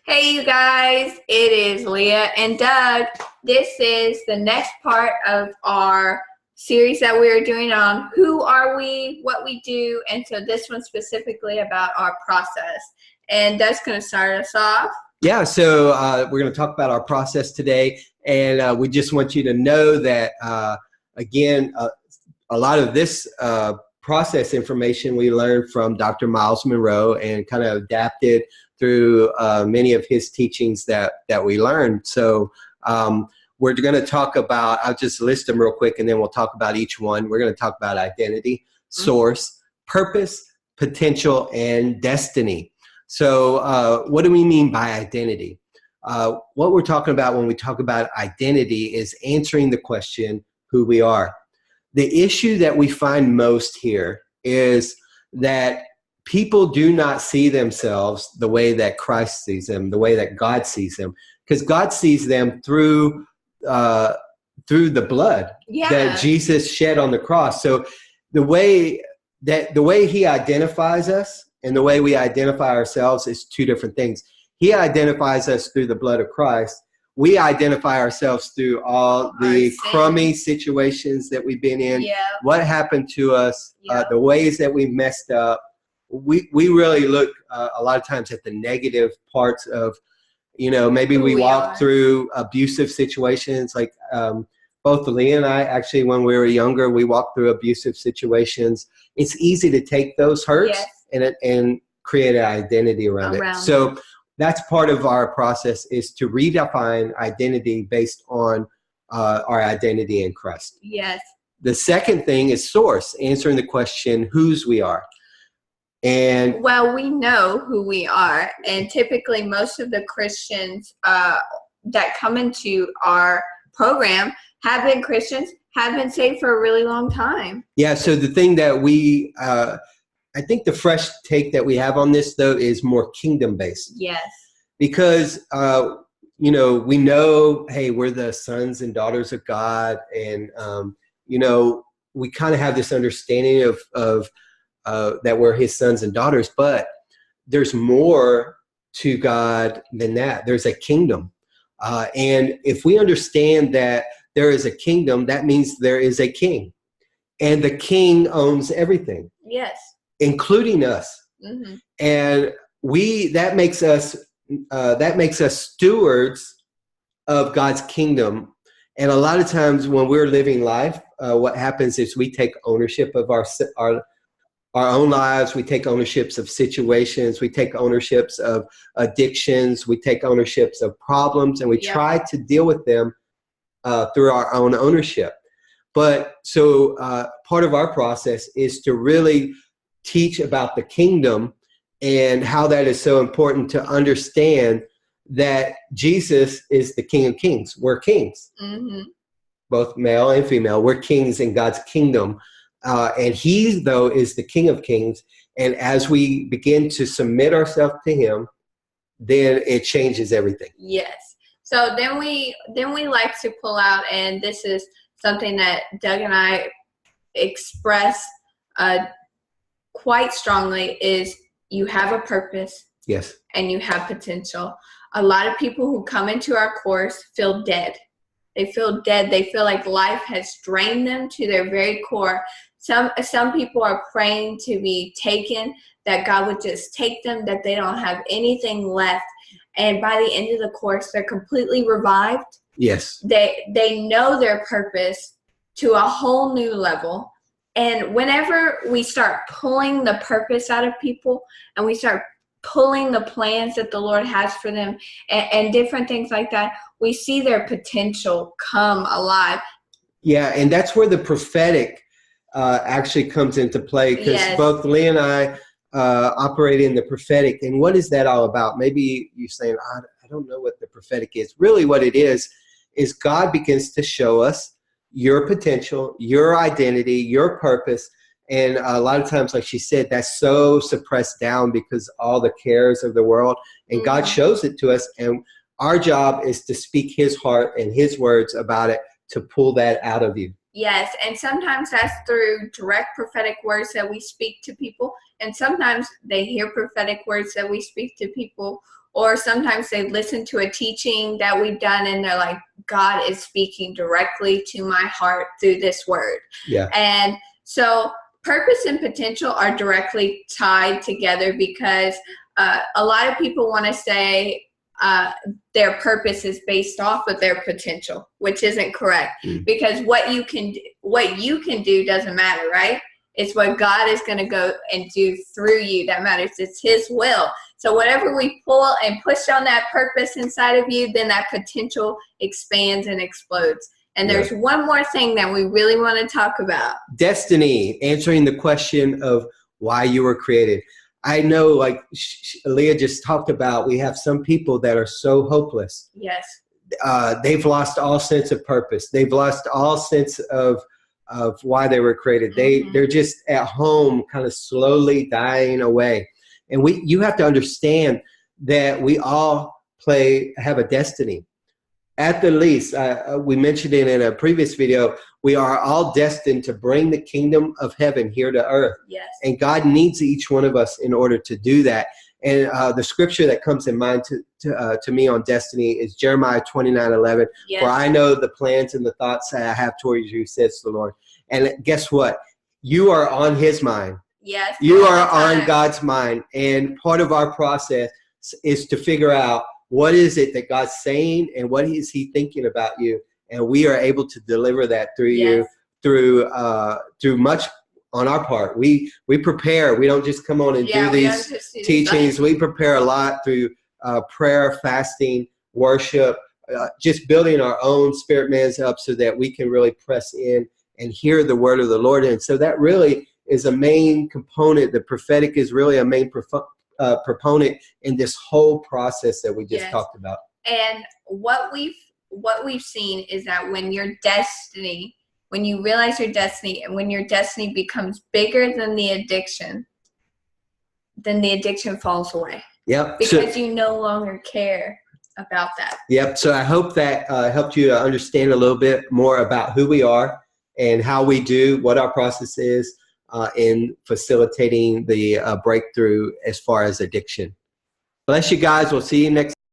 Hey, you guys, it is Leah and Doug. This is the next part of our series that we are doing on who are we, what we do, and so this one specifically about our process. And Doug's going to start us off. Yeah, so we're going to talk about our process today, and we just want you to know that, again, a lot of this process information we learned from Dr. Miles Monroe and kind of adapted through many of his teachings that we learned. So we're going to talk about, I'll just list them real quick and then we'll talk about each one. We're going to talk about identity, source, purpose, potential, and destiny. So what do we mean by identity? What we're talking about when we talk about identity is answering the question, who we are. The issue that we find most here is that people do not see themselves the way that Christ sees them, the way that God sees them, because God sees them through the blood that Jesus shed on the cross. So the way He identifies us and the way we identify ourselves is two different things. He identifies us through the blood of Christ. We identify ourselves through all the crummy situations that we've been in, what happened to us, the ways that we messed up. We really look a lot of times at the negative parts of, maybe we walk through abusive situations. Like both Leah and I, actually, when we were younger, we walked through abusive situations. It's easy to take those hurts and create an identity around it. So that's part of our process, is to redefine identity based on our identity in Christ. Yes. The second thing is source, answering the question, whose we are. And well, we know who we are, and typically most of the Christians that come into our program have been Christians, have been saved for a really long time. Yeah, so the thing that we I think the fresh take that we have on this, though, is more kingdom-based. Yes. Because, we know, hey, we're the sons and daughters of God. And, we kind of have this understanding of that we're His sons and daughters. But there's more to God than that. There's a kingdom. And if we understand that there is a kingdom, that means there is a king. And the king owns everything. Yes. Including us. Mm-hmm. And that makes us stewards of God's kingdom. And a lot of times when we're living life, what happens is we take ownership of our own lives. We take ownerships of situations. We take ownerships of addictions. We take ownerships of problems, and we try to deal with them through our own ownership. But so part of our process is to really teach about the kingdom and how that is so important to understand that Jesus is the King of Kings. We're kings, both male and female. We're kings in God's kingdom. And He, though, is the King of Kings. And as we begin to submit ourselves to Him, then it changes everything. Yes. So then we like to pull out, and this is something that Doug and I express quite strongly, is you have a purpose. Yes. And you have potential. A lot of people who come into our course feel dead. They feel dead. They feel like life has drained them to their very core. Some people are praying to be taken, that God would just take them, that they don't have anything left. And by the end of the course, they're completely revived. Yes. They know their purpose to a whole new level. And whenever we start pulling the purpose out of people and we start pulling the plans that the Lord has for them and different things like that, we see their potential come alive. Yeah, and that's where the prophetic actually comes into play, because both Lee and I operate in the prophetic. And what is that all about? Maybe you're saying, I don't know what the prophetic is. Really what it is God begins to show us your potential, your identity, your purpose. And a lot of times, like she said, that's so suppressed down because all the cares of the world. And God shows it to us. And our job is to speak His heart and His words about it to pull that out of you. Yes, and sometimes that's through direct prophetic words that we speak to people. and sometimes they hear prophetic words that we speak to people, or sometimes they listen to a teaching that we've done and they're like, God is speaking directly to my heart through this word. Yeah. And so purpose and potential are directly tied together, because a lot of people want to say their purpose is based off of their potential, which isn't correct. Because what you can do doesn't matter, right? It's what God is going to go and do through you that matters. It's His will. So whatever we pull and push on that purpose inside of you, then that potential expands and explodes. And there's one more thing that we really want to talk about. Destiny, answering the question of why you were created. I know, like Leah just talked about, we have some people that are so hopeless. Yes. They've lost all sense of purpose. They've lost all sense of why they were created. They're just at home, kind of slowly dying away. And you have to understand that we all have a destiny. At the least, we mentioned it in a previous video, we are all destined to bring the kingdom of heaven here to earth. Yes. And God needs each one of us in order to do that. And the scripture that comes in mind to me on destiny is Jeremiah 29:11. Yes. For I know the plans and the thoughts that I have towards you, says the Lord. And guess what? You are on His mind. Yes. You are on God's mind. And part of our process is to figure out, what is it that God's saying and what is He thinking about you? And we are able to deliver that through you, through much on our part. We prepare. We don't just come on and do these teachings. We prepare a lot through prayer, fasting, worship, just building our own spirit man's up so that we can really press in and hear the word of the Lord. And so that really is a main component. The prophetic is really a main proponent in this whole process that we just talked about. And what we've seen is that when you realize your destiny, and when your destiny becomes bigger than the addiction, then the addiction falls away. Yep. Because you no longer care about that. Yep. So I hope that helped you to understand a little bit more about who we are and how we do, what our process is in facilitating the breakthrough as far as addiction. Bless you guys. We'll see you next